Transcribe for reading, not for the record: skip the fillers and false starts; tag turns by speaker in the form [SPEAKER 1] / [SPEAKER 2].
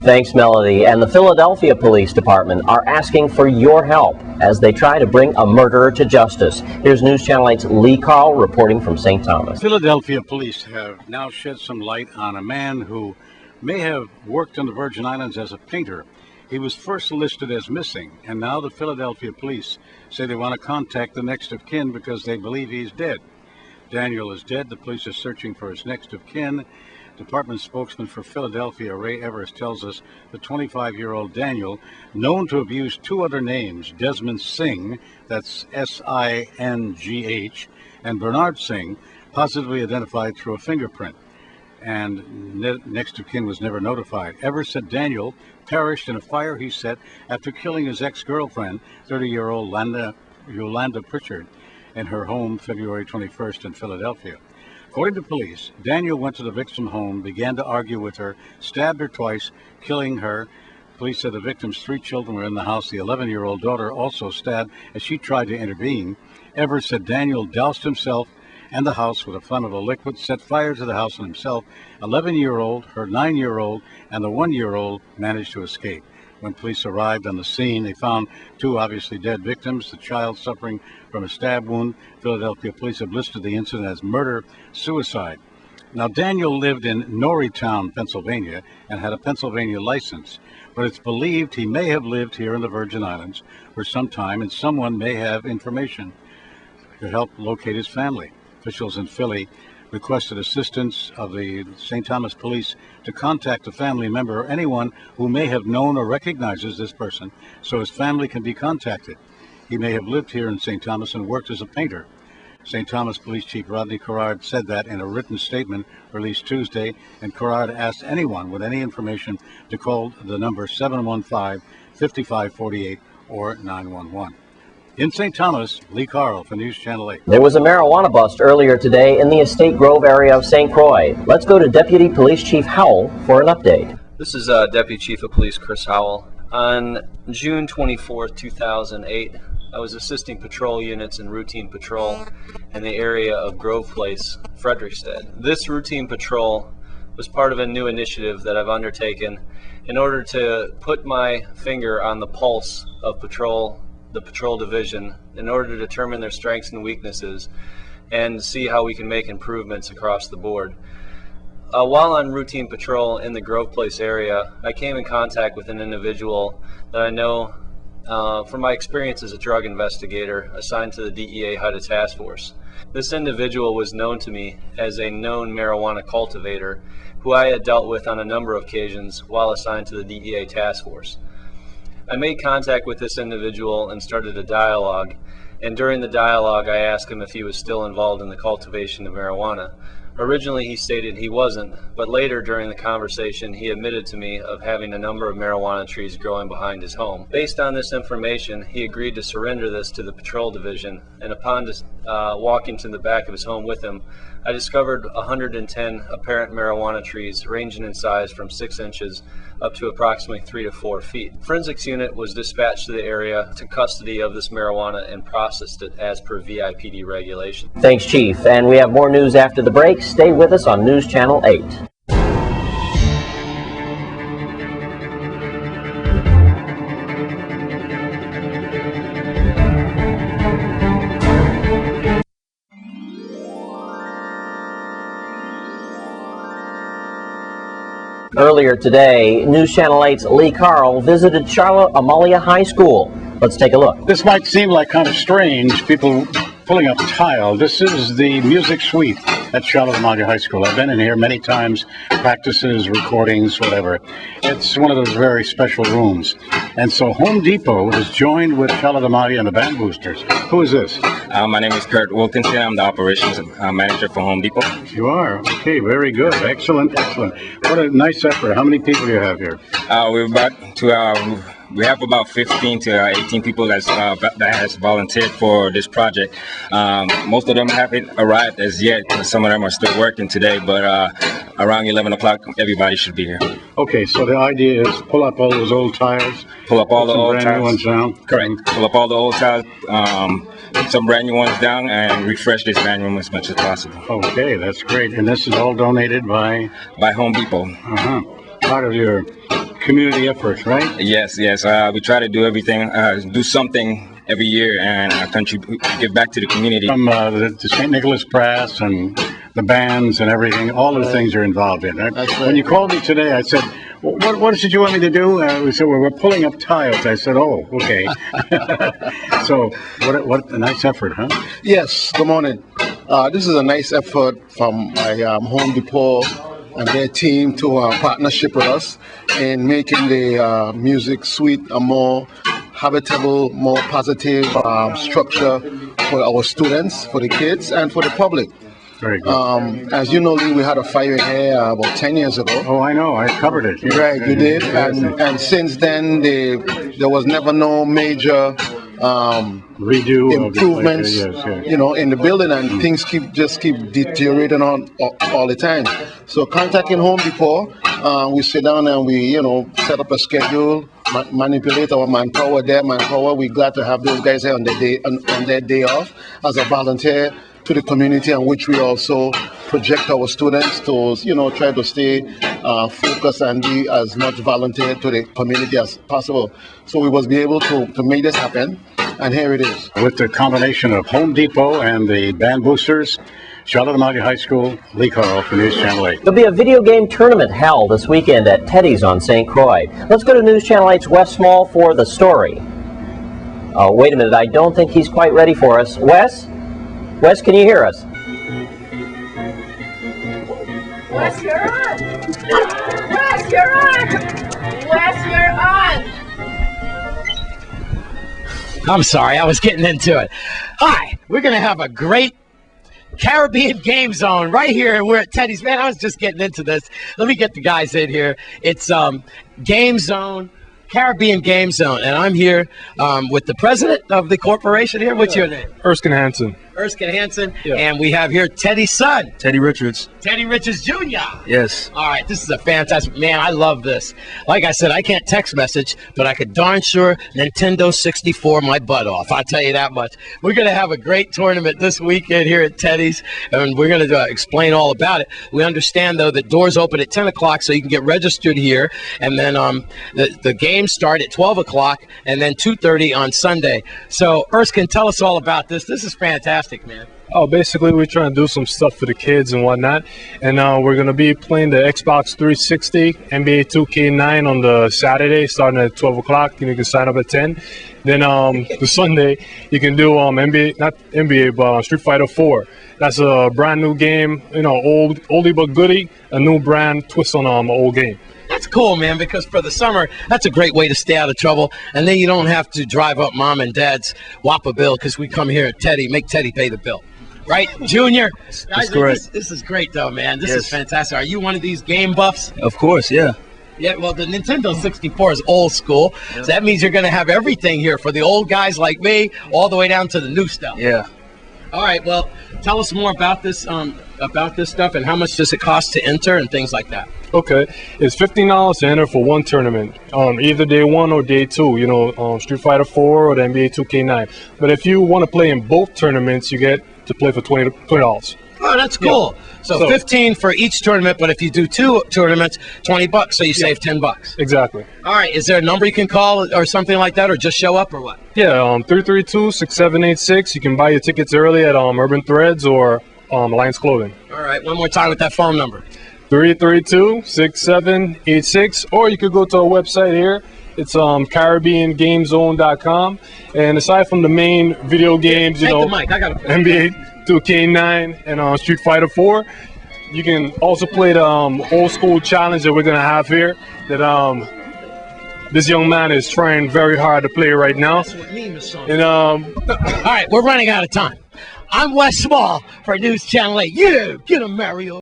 [SPEAKER 1] Thanks, Melody. And the Philadelphia Police Department are asking for your help as they try to bring a murderer to justice. Here's News Channel 8's Lee Carl reporting from St. Thomas.
[SPEAKER 2] Philadelphia police have now shed some light on a man who may have worked in the Virgin Islands as a painter. He was first listed as missing, and now the Philadelphia police say they want to contact the next of kin because they believe he's dead. Daniel is dead. The police are searching for his next of kin. Department spokesman for Philadelphia, Ray Evers, tells us the 25-year-old Daniel, known to have used two other names, Desmond Singh, that's S-I-N-G-H, and Bernard Singh, positively identified through a fingerprint. And next of kin was never notified. Evers said Daniel perished in a fire he set after killing his ex-girlfriend, 30-year-old Yolanda Pritchard, in her home February 21st in Philadelphia. According to police, Daniel went to the victim's home, began to argue with her, stabbed her twice, killing her. Police said the victim's three children were in the house. The 11-year-old daughter also stabbed as she tried to intervene. Evers said Daniel doused himself and the house with a flammable liquid, set fire to the house and himself. 11-year-old, her 9-year-old, and the 1-year-old managed to escape. When police arrived on the scene, they found two obviously dead victims, the child suffering from a stab wound. Philadelphia police have listed the incident as murder-suicide. Now, Daniel lived in Norrietown, Pennsylvania, and had a Pennsylvania license, but it's believed he may have lived here in the Virgin Islands for some time, and someone may have information to help locate his family. Officials in Philly requested assistance of the St. Thomas police to contact a family member or anyone who may have known or recognizes this person so his family can be contacted. He may have lived here in St. Thomas and worked as a painter. St. Thomas Police Chief Rodney Carrard said that in a written statement released Tuesday, and Carrard asked anyone with any information to call the number 715-5548 or 911. In St. Thomas, Lee Carl for News Channel 8.
[SPEAKER 1] There was a marijuana bust earlier today in the Estate Grove area of St. Croix. Let's go to Deputy Police Chief Howell for an update.
[SPEAKER 3] This is Deputy Chief of Police Chris Howell. On June 24, 2008, I was assisting patrol units in routine patrol in the area of Grove Place, Frederiksted. This routine patrol was part of a new initiative that I've undertaken in order to put my finger on the pulse of the patrol division in order to determine their strengths and weaknesses and see how we can make improvements across the board. While on routine patrol in the Grove Place area, I came in contact with an individual that I know from my experience as a drug investigator assigned to the DEA HUDA Task Force. This individual was known to me as a known marijuana cultivator who I had dealt with on a number of occasions while assigned to the DEA Task Force. I made contact with this individual and started a dialogue, and during the dialogue I asked him if he was still involved in the cultivation of marijuana. Originally he stated he wasn't, but later during the conversation he admitted to me of having a number of marijuana trees growing behind his home. Based on this information, he agreed to surrender this to the patrol division, and upon walking to the back of his home with him, I discovered 110 apparent marijuana trees ranging in size from 6 inches up to approximately 3 to 4 feet. Forensics unit was dispatched to the area to custody of this marijuana and processed it as per VIPD regulation.
[SPEAKER 1] Thanks, Chief. And we have more news after the break. Stay with us on News Channel 8. Earlier today, News Channel 8's Lee Carl visited Charlotte Amalia High School. Let's take a look.
[SPEAKER 2] This might seem like kind of strange, people pulling up tile. This is the music suite at Charlotte Amalia High School. I've been in here many times, practices, recordings, whatever. It's one of those very special rooms. And so Home Depot has joined with Charlotte Amalia and the Band Boosters. Who is this?
[SPEAKER 4] My name is Kurt Wilkinson. I'm the operations manager for Home Depot.
[SPEAKER 2] You are? Okay, very good. Excellent, excellent. What a nice effort. How many people do you have here?
[SPEAKER 4] We have about 15 to 18 people that has volunteered for this project. Most of them haven't arrived as yet. Some of them are still working today, but around 11 o'clock, everybody should be here.
[SPEAKER 2] Okay, so the idea is pull up all those old tiles.
[SPEAKER 4] Pull up all the old
[SPEAKER 2] brand new ones down.
[SPEAKER 4] Correct. Pull up all the old tiles, put some brand new ones down, and refresh this band room as much as possible.
[SPEAKER 2] Okay, that's great. And this is all donated by?
[SPEAKER 4] By Home Depot.
[SPEAKER 2] Part of your community effort, right?
[SPEAKER 4] Yes, yes. We try to do everything, do something every year, and give back to the community.
[SPEAKER 2] From the St. Nicholas Brass and the bands and everything, all those things are involved in it. When you called me today, I said, what is it you want me to do? We said, well, we're pulling up tiles. I said, oh, okay. So, what a nice effort, huh?
[SPEAKER 5] Yes, good morning. This is a nice effort from my Home Depot and their team to partnership with us in making the music suite a more habitable, more positive structure for our students, for the kids, and for the public.
[SPEAKER 2] Very good.
[SPEAKER 5] As you know, Lee, we had a fire here about 10 years ago.
[SPEAKER 2] Oh, I know. I covered it.
[SPEAKER 5] Right, you did. And since then, there was never no major
[SPEAKER 2] redo
[SPEAKER 5] improvements,
[SPEAKER 2] yes.
[SPEAKER 5] you know, in the building, and things keep deteriorating on all the time. So contacting Home Depot, we sit down and we, you know, set up a schedule, manipulate our manpower, their manpower. We're glad to have those guys here on their day off as a volunteer to the community, and which we also project our students to, you know, try to stay focused and be as much volunteer to the community as possible. So we must be able to make this happen, and here it is.
[SPEAKER 2] With the combination of Home Depot and the band boosters, Charlotte Amalie High School, Lee Carl for News Channel 8.
[SPEAKER 1] There'll be a video game tournament held this weekend at Teddy's on St. Croix. Let's go to News Channel 8's Wes Small for the story. Oh, wait a minute. I don't think he's quite ready for us. Wes? Wes, can you hear us?
[SPEAKER 6] Wes, you're on! Wes, you're on! Wes, you're on!
[SPEAKER 7] I'm sorry, I was getting into it. Hi, we're going to have a great Caribbean game zone right here, and we're at Teddy's. Man, I was just getting into this. Let me get the guys in here. It's game zone, Caribbean game zone, and I'm here with the president of the corporation here. What's your name?
[SPEAKER 8] Erskine Hansen.
[SPEAKER 7] Erskine Hansen,
[SPEAKER 8] Yeah.
[SPEAKER 7] and we have here Teddy's son,
[SPEAKER 8] Teddy Richards.
[SPEAKER 7] Teddy Richards Jr.
[SPEAKER 8] Yes.
[SPEAKER 7] All right, this is a fantastic, man, I love this. Like I said, I can't text message, but I could darn sure Nintendo 64 my butt off. I'll tell you that much. We're going to have a great tournament this weekend here at Teddy's, and we're going to explain all about it. We understand, though, that doors open at 10 o'clock, so you can get registered here, and then the games start at 12 o'clock, and then 2:30 on Sunday. So, Erskine, tell us all about this. This is fantastic, man.
[SPEAKER 8] Oh, basically, we're trying to do some stuff for the kids and whatnot. And we're going to be playing the Xbox 360, NBA 2K9 on the Saturday, starting at 12 o'clock. You can sign up at 10. Then the Sunday, you can do not NBA, but Street Fighter 4. That's a brand new game, you know, oldie but goodie, a new brand twist on an old game.
[SPEAKER 7] That's cool, man, because for the summer, that's a great way to stay out of trouble. And then you don't have to drive up mom and dad's Whopper bill because we come here at Teddy, make Teddy pay the bill. Right, Junior?
[SPEAKER 8] That's correct.
[SPEAKER 7] This is great, though, man. This is fantastic. Are you one of these game buffs?
[SPEAKER 8] Of course, yeah.
[SPEAKER 7] Yeah, well, the Nintendo 64 is old school. So that means you're going to have everything here for the old guys like me, all the way down to the new stuff.
[SPEAKER 8] Yeah.
[SPEAKER 7] All right, well, tell us more about this stuff, and how much does it cost to enter and things like that.
[SPEAKER 8] Okay, it's $15 to enter for one tournament, either day one or day two, you know, Street Fighter 4 or the NBA 2K9. But if you want to play in both tournaments, you get to play for $20.
[SPEAKER 7] Oh, that's cool.
[SPEAKER 8] Yeah.
[SPEAKER 7] So 15 for each tournament, but if you do two tournaments, $20, so you save $10.
[SPEAKER 8] Exactly.
[SPEAKER 7] All right, is there a number you can call or something like that, or just show up, or what?
[SPEAKER 8] Yeah, 332-6786. You can buy your tickets early at Urban Threads or Alliance Clothing.
[SPEAKER 7] All right, one more time with that phone number.
[SPEAKER 8] 332-6786, or you could go to our website here. It's CaribbeanGameZone.com. And aside from the main video games, you know,
[SPEAKER 7] the mic. I got
[SPEAKER 8] NBA 2K9 and Street Fighter 4, you can also play the old school challenge that we're gonna have here. That this young man is trying very hard to play right now. And
[SPEAKER 7] all right, we're running out of time. I'm Wes Small for News Channel 8. You get him, Mario.